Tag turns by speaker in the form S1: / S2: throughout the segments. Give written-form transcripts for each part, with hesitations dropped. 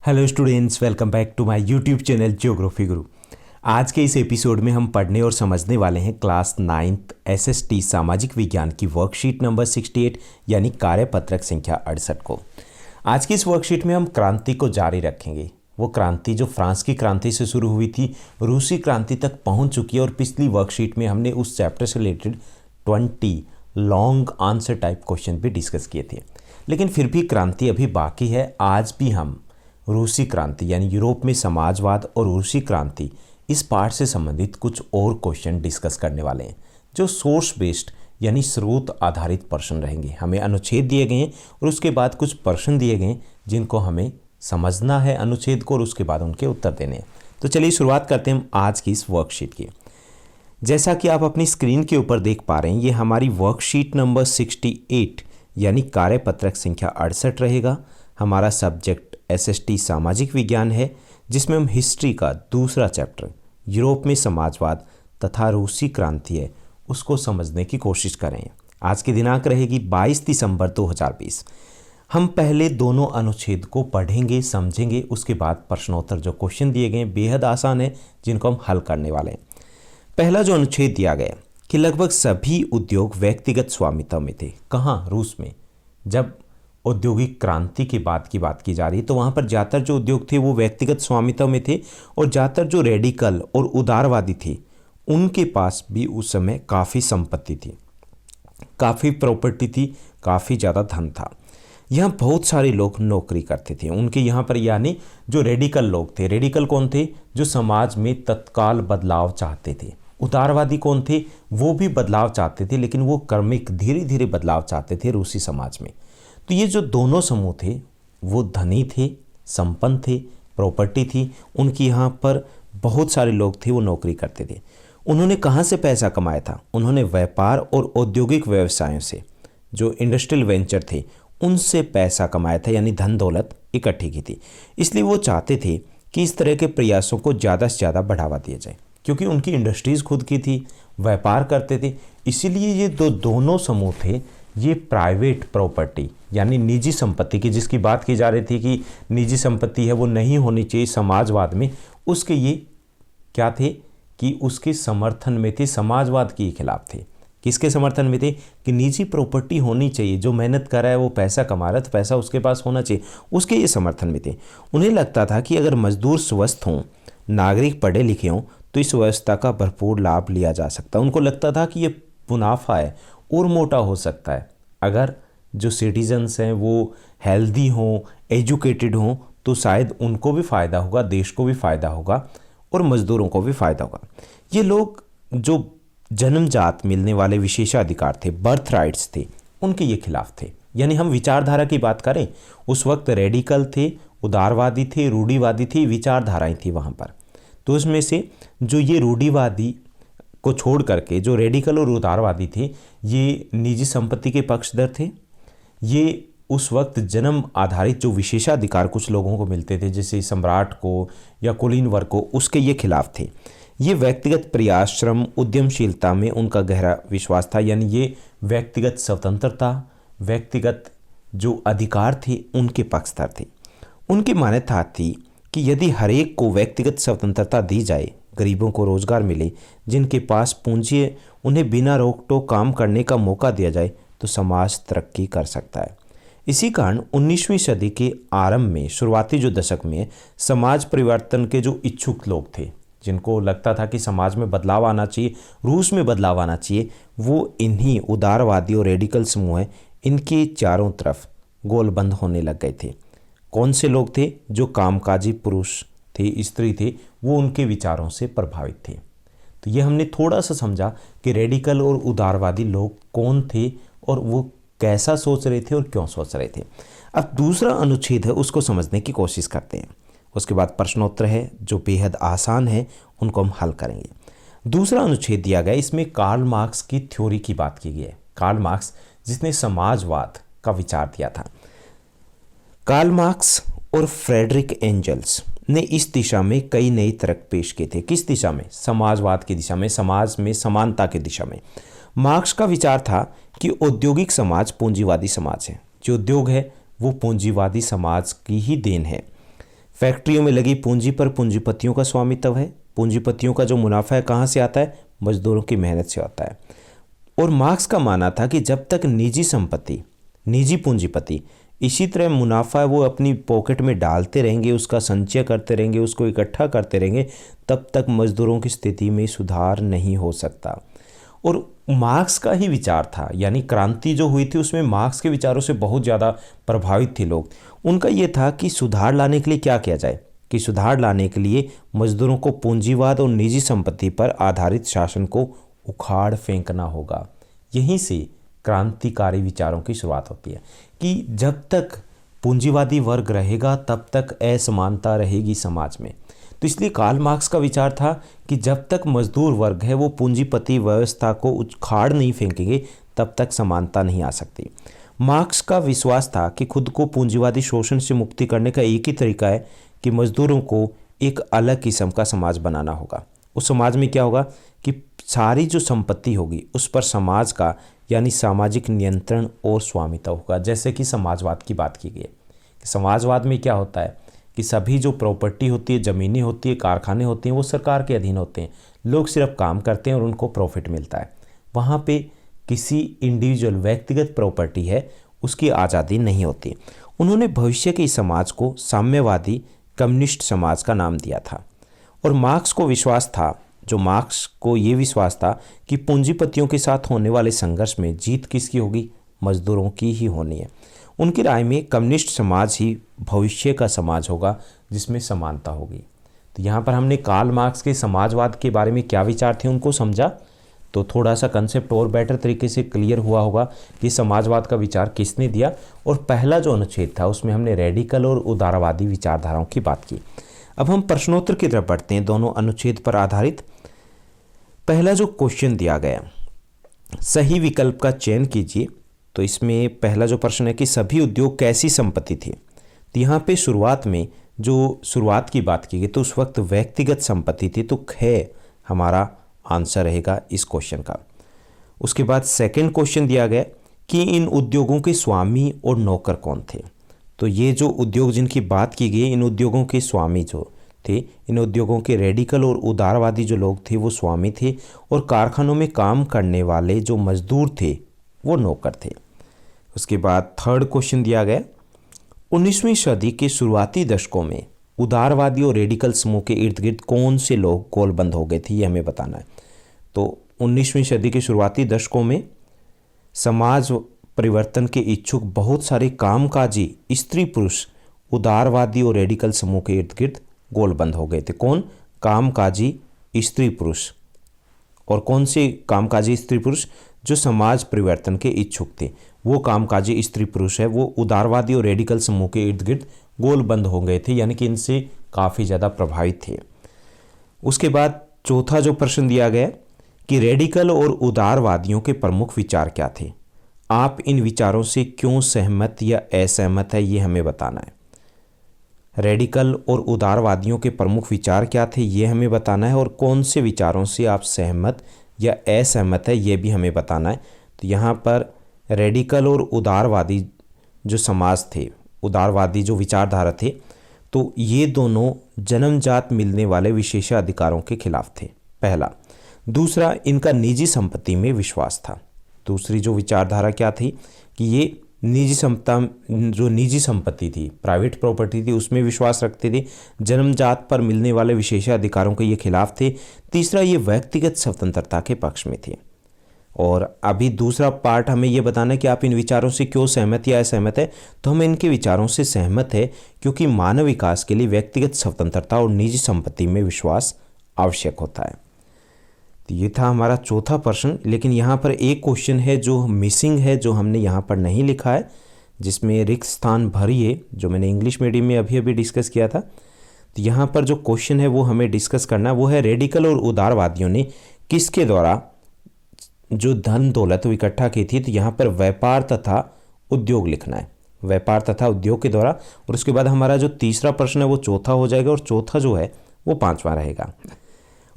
S1: Hello students, welcome back to my YouTube channel Geography Guru. आज के इस episode में हम पढ़ने और समझने वाले हैं क्लास 9th एसएसटी सामाजिक विज्ञान की वर्कशीट नंबर 68 यानी कार्यपत्रक संख्या 68 को। आज की इस वर्कशीट में हम क्रांति को जारी रखेंगे। वो क्रांति जो फ्रांस की क्रांति से शुरू हुई थी, रूसी क्रांति तक पहुँच चुकी है और पिछली वर्कशीट में हमने उस चैप्टर से related 20 long answer type question भी डिस्कस किए थे। लेकिन फिर भी क्रांति अभी बाकी है। आज भी हम रूसी क्रांति यानी यूरोप में समाजवाद और रूसी क्रांति इस पार्ट से संबंधित कुछ और क्वेश्चन डिस्कस करने वाले हैं जो सोर्स बेस्ड यानी स्रोत आधारित प्रश्न रहेंगे। हमें अनुच्छेद दिए गए हैं और उसके बाद कुछ प्रश्न दिए गए हैं जिनको हमें समझना है अनुच्छेद को और उसके बाद उनके उत्तर देने हैं। तो चलिए शुरुआत करते हैं हम आज की इस वर्कशीट की। जैसा कि आप अपनी स्क्रीन के ऊपर देख पा रहे हैं, ये हमारी वर्कशीट नंबर 68 यानी कार्यपत्रक संख्या 68 रहेगा। हमारा सब्जेक्ट एसएसटी सामाजिक विज्ञान है, जिसमें हम हिस्ट्री का दूसरा चैप्टर यूरोप में समाजवाद तथा रूसी क्रांति है उसको समझने की कोशिश करें। आज की दिनांक रहेगी 22 दिसंबर 2020। हम पहले दोनों अनुच्छेद को पढ़ेंगे, समझेंगे, उसके बाद प्रश्नोत्तर जो क्वेश्चन दिए गए बेहद आसान है जिनको हम हल करने वाले हैं। पहला जो अनुच्छेद दिया गया कि लगभग सभी उद्योग व्यक्तिगत स्वामित्व में थे। कहाँ? रूस में। जब औद्योगिक क्रांति के बाद की बात की जा रही है तो वहाँ पर ज़्यादातर जो उद्योग थे वो व्यक्तिगत स्वामित्व में थे और ज़्यादातर जो रेडिकल और उदारवादी थे उनके पास भी उस समय काफ़ी संपत्ति थी, काफ़ी प्रॉपर्टी थी, काफ़ी ज़्यादा धन था। यहाँ बहुत सारे लोग नौकरी करते थे उनके यहाँ पर, यानी जो रेडिकल लोग थे। रेडिकल कौन थे? जो समाज में तत्काल बदलाव चाहते थे। उदारवादी कौन थे? वो भी बदलाव चाहते थे लेकिन वो क्रमिक धीरे धीरे बदलाव चाहते थे रूसी समाज में। तो ये जो दोनों समूह थे वो धनी थे, संपन्न थे, प्रॉपर्टी थी, उनकी यहाँ पर बहुत सारे लोग थे, वो नौकरी करते थे। उन्होंने कहाँ से पैसा कमाया था? उन्होंने व्यापार और औद्योगिक व्यवसायों से, जो इंडस्ट्रियल वेंचर थे उनसे पैसा कमाया था, यानी धन दौलत इकट्ठी की थी। इसलिए वो चाहते थे कि इस तरह के प्रयासों को ज़्यादा से ज़्यादा बढ़ावा दिया जाए, क्योंकि उनकी इंडस्ट्रीज़ खुद की थी, व्यापार करते थे। इसीलिए ये दोनों समूह थे, ये प्राइवेट प्रॉपर्टी यानी निजी संपत्ति की, जिसकी बात की जा रही थी कि निजी संपत्ति है वो नहीं होनी चाहिए समाजवाद में, उसके ये क्या थे कि उसके समर्थन में थे, समाजवाद के खिलाफ थे। किसके समर्थन में थे? कि निजी प्रॉपर्टी होनी चाहिए, जो मेहनत कर रहा है वो पैसा कमा रहा है तो पैसा उसके पास होना चाहिए, उसके ये समर्थन में थे। उन्हें लगता था कि अगर मजदूर स्वस्थ हों, नागरिक पढ़े लिखे हों तो इस व्यवस्था का भरपूर लाभ लिया जा सकता है। उनको लगता था कि ये मुनाफा है और मोटा हो सकता है अगर जो सिटीजन्स हैं वो हेल्दी हों, एजुकेटेड हों, तो शायद उनको भी फ़ायदा होगा, देश को भी फ़ायदा होगा और मज़दूरों को भी फ़ायदा होगा। ये लोग जो जन्मजात मिलने वाले विशेषाधिकार थे, बर्थ राइट्स थे, उनके ये खिलाफ थे। यानी हम विचारधारा की बात करें, उस वक्त रेडिकल थे, उदारवादी थे, रूढ़िवादी थी, विचारधाराएँ थी वहाँ पर। तो उसमें से जो ये रूढ़िवादी को छोड़ करके जो रेडिकल और उदारवादी थे, ये निजी संपत्ति के पक्षधर थे। ये उस वक्त जन्म आधारित जो विशेषाधिकार कुछ लोगों को मिलते थे, जैसे सम्राट को या कुलीन वर्ग को, उसके ये खिलाफ थे। ये व्यक्तिगत प्रयास, श्रम, उद्यमशीलता में उनका गहरा विश्वास था, यानी ये व्यक्तिगत स्वतंत्रता, व्यक्तिगत जो अधिकार थे उनके पक्षधर थे। उनकी मान्यता थी कि यदि हर एक को व्यक्तिगत स्वतंत्रता दी जाए, गरीबों को रोजगार मिले, जिनके पास पूंजी है उन्हें बिना रोक टोक काम करने का मौका दिया जाए, तो समाज तरक्की कर सकता है। इसी कारण 19वीं सदी के आरंभ में, शुरुआती जो दशक में, समाज परिवर्तन के जो इच्छुक लोग थे, जिनको लगता था कि समाज में बदलाव आना चाहिए, रूस में बदलाव आना चाहिए, वो इन्हीं उदारवादी और रेडिकल समूह हैं, इनके चारों तरफ गोलबंद होने लग गए थे। कौन से लोग थे? जो कामकाजी पुरुष थे, स्त्री थे, वो उनके विचारों से प्रभावित थे। तो ये हमने थोड़ा सा समझा कि रेडिकल और उदारवादी लोग कौन थे और वो कैसा सोच रहे थे और क्यों सोच रहे थे। अब दूसरा अनुच्छेद है, उसको समझने की कोशिश करते हैं। उसके बाद प्रश्नोत्तर है जो बेहद आसान है, उनको हम हल करेंगे। दूसरा अनुच्छेद दिया गया, इसमें कार्ल मार्क्स की थ्योरी की बात की गई है। कार्ल मार्क्स जिसने समाजवाद का विचार दिया था। कार्ल मार्क्स और फ्रेडरिक एंजल्स ने इस दिशा में कई नए तर्क पेश किए थे। किस दिशा में? समाजवाद की दिशा में, समाज में समानता की दिशा में। मार्क्स का विचार था कि औद्योगिक समाज पूंजीवादी समाज है, जो उद्योग है वो पूंजीवादी समाज की ही देन है। फैक्ट्रियों में लगी पूंजी पर पूंजीपतियों का स्वामित्व है। पूंजीपतियों का जो मुनाफा है कहाँ से आता है? मजदूरों की मेहनत से आता है। और मार्क्स का मानना था कि जब तक निजी संपत्ति, निजी पूंजीपति इसी तरह मुनाफा वो अपनी पॉकेट में डालते रहेंगे, उसका संचय करते रहेंगे, उसको इकट्ठा करते रहेंगे, तब तक मजदूरों की स्थिति में सुधार नहीं हो सकता। और मार्क्स का ही विचार था, यानी क्रांति जो हुई थी उसमें मार्क्स के विचारों से बहुत ज़्यादा प्रभावित थे लोग। उनका ये था कि सुधार लाने के लिए क्या किया जाए, कि सुधार लाने के लिए मजदूरों को पूंजीवाद और निजी संपत्ति पर आधारित शासन को उखाड़ फेंकना होगा। यहीं से क्रांतिकारी विचारों की शुरुआत होती है कि जब तक पूंजीवादी वर्ग रहेगा तब तक असमानता रहेगी समाज में। तो इसलिए कार्ल मार्क्स का विचार था कि जब तक मजदूर वर्ग है वो पूंजीपति व्यवस्था को उखाड़ नहीं फेंकेंगे तब तक समानता नहीं आ सकती। मार्क्स का विश्वास था कि खुद को पूंजीवादी शोषण से मुक्ति करने का एक ही तरीका है कि मजदूरों को एक अलग किस्म का समाज बनाना होगा। उस समाज में क्या होगा कि सारी जो संपत्ति होगी उस पर समाज का यानी सामाजिक नियंत्रण और स्वामित्व होगा। जैसे कि समाजवाद की बात की गई है, समाजवाद में क्या होता है कि सभी जो प्रॉपर्टी होती है, ज़मीनें होती है, कारखाने होते हैं, वो सरकार के अधीन होते हैं। लोग सिर्फ काम करते हैं और उनको प्रॉफिट मिलता है। वहाँ पे किसी इंडिविजुअल व्यक्तिगत प्रॉपर्टी है उसकी आज़ादी नहीं होती। उन्होंने भविष्य के इस समाज को साम्यवादी कम्युनिस्ट समाज का नाम दिया था। और मार्क्स को ये विश्वास था कि पूंजीपतियों के साथ होने वाले संघर्ष में जीत किसकी होगी? मजदूरों की ही होनी है। उनकी राय में कम्युनिस्ट समाज ही भविष्य का समाज होगा जिसमें समानता होगी। तो यहाँ पर हमने कार्ल मार्क्स के समाजवाद के बारे में क्या विचार थे उनको समझा, तो थोड़ा सा कंसेप्ट और बेटर तरीके से क्लियर हुआ होगा कि समाजवाद का विचार किसने दिया। और पहला जो अनुच्छेद था उसमें हमने रेडिकल और उदारवादी विचारधाराओं की बात की। अब हम प्रश्नोत्तर की तरफ बढ़ते हैं, दोनों अनुच्छेद पर आधारित। पहला जो क्वेश्चन दिया गया, सही विकल्प का चयन कीजिए। तो इसमें पहला जो प्रश्न है कि सभी उद्योग कैसी संपत्ति थी। तो यहाँ पे शुरुआत की बात की गई तो उस वक्त व्यक्तिगत संपत्ति थी, तो ख हमारा आंसर रहेगा इस क्वेश्चन का। उसके बाद सेकंड क्वेश्चन दिया गया कि इन उद्योगों के स्वामी और नौकर कौन थे। तो ये जो उद्योग जिनकी बात की गई, इन उद्योगों के स्वामी जो थे, इन उद्योगों के रेडिकल और उदारवादी जो लोग थे वो स्वामी थे, और कारखानों में काम करने वाले जो मजदूर थे वो नौकर थे। उसके बाद थर्ड क्वेश्चन दिया गया, 19वीं सदी के शुरुआती दशकों में उदारवादी और रेडिकल समूह के इर्द गिर्द कौन से लोग गोलबंद हो गए थे, ये हमें बताना है। तो 19वीं सदी के शुरुआती दशकों में समाज परिवर्तन के इच्छुक बहुत सारे कामकाजी स्त्री पुरुष उदारवादी और रेडिकल समूह के इर्द गिर्द गोलबंद हो गए थे। कौन? कामकाजी स्त्री पुरुष। और कौन से कामकाजी स्त्री पुरुष? जो समाज परिवर्तन के इच्छुक थे, वो कामकाजी स्त्री पुरुष है, वो उदारवादी और रेडिकल समूह के इर्द गिर्द गोलबंद हो गए थे, यानी कि इनसे काफ़ी ज़्यादा प्रभावित थे। उसके बाद चौथा जो प्रश्न दिया गया कि रेडिकल और उदारवादियों के प्रमुख विचार क्या थे, आप इन विचारों से क्यों सहमत या असहमत है, ये हमें बताना है। रेडिकल और उदारवादियों के प्रमुख विचार क्या थे ये हमें बताना है, और कौन से विचारों से आप सहमत या असहमत है ये भी हमें बताना है। तो यहाँ पर रेडिकल और उदारवादी जो समाज थे, उदारवादी जो विचारधारा थे, तो ये दोनों जन्मजात मिलने वाले विशेषाधिकारों के खिलाफ थे, पहला। दूसरा, इनका निजी संपत्ति में विश्वास था। दूसरी जो विचारधारा क्या थी कि ये निजी संपत्ति थी, प्राइवेट प्रॉपर्टी थी, उसमें विश्वास रखते थे। जन्मजात पर मिलने वाले विशेषाधिकारों के ये खिलाफ थे। तीसरा, ये व्यक्तिगत स्वतंत्रता के पक्ष में थे। और अभी दूसरा पार्ट हमें ये बताना है कि आप इन विचारों से क्यों सहमत या असहमत है। तो हम इनके विचारों से सहमत है क्योंकि मानव विकास के लिए व्यक्तिगत स्वतंत्रता और निजी संपत्ति में विश्वास आवश्यक होता है। तो ये था हमारा चौथा प्रश्न। लेकिन यहाँ पर एक क्वेश्चन है जो मिसिंग है, जो हमने यहाँ पर नहीं लिखा है, जिसमें रिक्त स्थान भरिए, जो मैंने इंग्लिश मीडियम में अभी डिस्कस किया था। तो यहाँ पर जो क्वेश्चन है वो हमें डिस्कस करना है, वो है रेडिकल और उदारवादियों ने किसके द्वारा जो धन दौलत वो इकट्ठा की थी। तो यहाँ पर व्यापार तथा उद्योग लिखना है, व्यापार तथा उद्योग के द्वारा। और उसके बाद हमारा जो तीसरा प्रश्न है वो चौथा हो जाएगा, और चौथा जो है वो पांचवा रहेगा।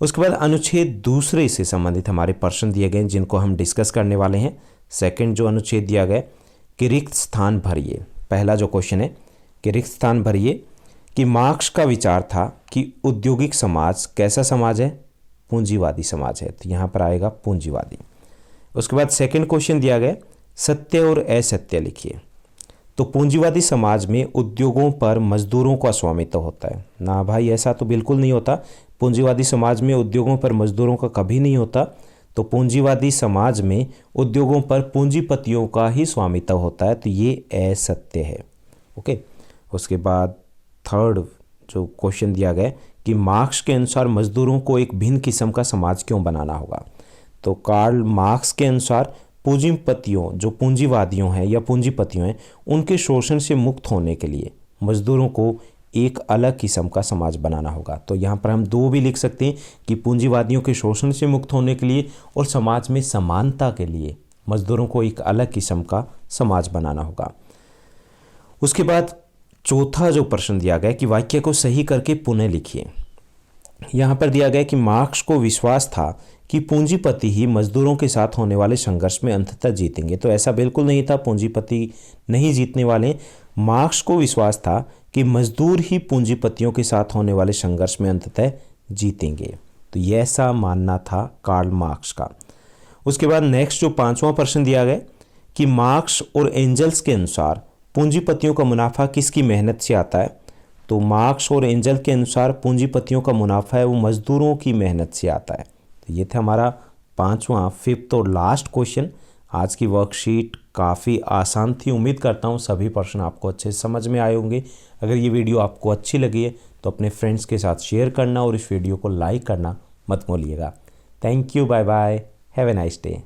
S1: उसके बाद अनुच्छेद दूसरे से संबंधित हमारे प्रश्न दिए गए जिनको हम डिस्कस करने वाले हैं। सेकंड जो अनुच्छेद दिया गया कि रिक्त स्थान भरिए। पहला जो क्वेश्चन है कि रिक्त स्थान भरिए कि मार्क्स का विचार था कि औद्योगिक समाज कैसा समाज है, पूंजीवादी समाज है, तो यहाँ पर आएगा पूंजीवादी। उसके बाद सेकंड क्वेश्चन दिया गया सत्य और असत्य लिखिए। तो पूंजीवादी समाज में उद्योगों पर मजदूरों का स्वामित्व होता है। ना भाई, ऐसा तो बिल्कुल नहीं होता। पूंजीवादी समाज में उद्योगों पर मजदूरों का कभी नहीं होता। तो पूंजीवादी समाज में उद्योगों पर पूंजीपतियों का ही स्वामित्व होता है, तो ये असत्य है। ओके। उसके बाद थर्ड जो क्वेश्चन दिया गया कि मार्क्स के अनुसार मजदूरों को एक भिन्न किस्म का समाज क्यों बनाना होगा। तो कार्ल मार्क्स के अनुसार पूंजीपतियों, जो पूंजीवादियों हैं या पूंजीपतियों हैं, उनके शोषण से मुक्त होने के लिए मजदूरों को एक अलग किस्म का समाज बनाना होगा। तो यहाँ पर हम दो भी लिख सकते हैं कि पूंजीवादियों के शोषण से मुक्त होने के लिए और समाज में समानता के लिए मजदूरों को एक अलग किस्म का समाज बनाना होगा। उसके बाद चौथा जो प्रश्न दिया गया कि वाक्य को सही करके पुनः लिखिए। यहाँ पर दिया गया कि मार्क्स को विश्वास था कि पूंजीपति ही मजदूरों के साथ होने वाले संघर्ष में अंततः जीतेंगे। तो ऐसा बिल्कुल नहीं था, पूंजीपति नहीं जीतने वाले। मार्क्स को विश्वास था कि मजदूर ही पूंजीपतियों के साथ होने वाले संघर्ष में अंततः जीतेंगे। तो ये ऐसा मानना था कार्ल मार्क्स का। उसके बाद नेक्स्ट जो पांचवा प्रश्न दिया गया कि मार्क्स और एंजल्स के अनुसार पूंजीपतियों का मुनाफा किसकी मेहनत से आता है। तो मार्क्स और एंजल के अनुसार पूंजीपतियों का मुनाफा है वो मजदूरों की मेहनत से आता है। तो ये था हमारा पांचवा, फिफ्थ और लास्ट क्वेश्चन। आज की वर्कशीट काफ़ी आसान थी। उम्मीद करता हूँ सभी प्रश्न आपको अच्छे से समझ में आए होंगे। अगर ये वीडियो आपको अच्छी लगी है तो अपने फ्रेंड्स के साथ शेयर करना और इस वीडियो को लाइक करना मत भूलिएगा। Thank you, bye bye, have a nice day.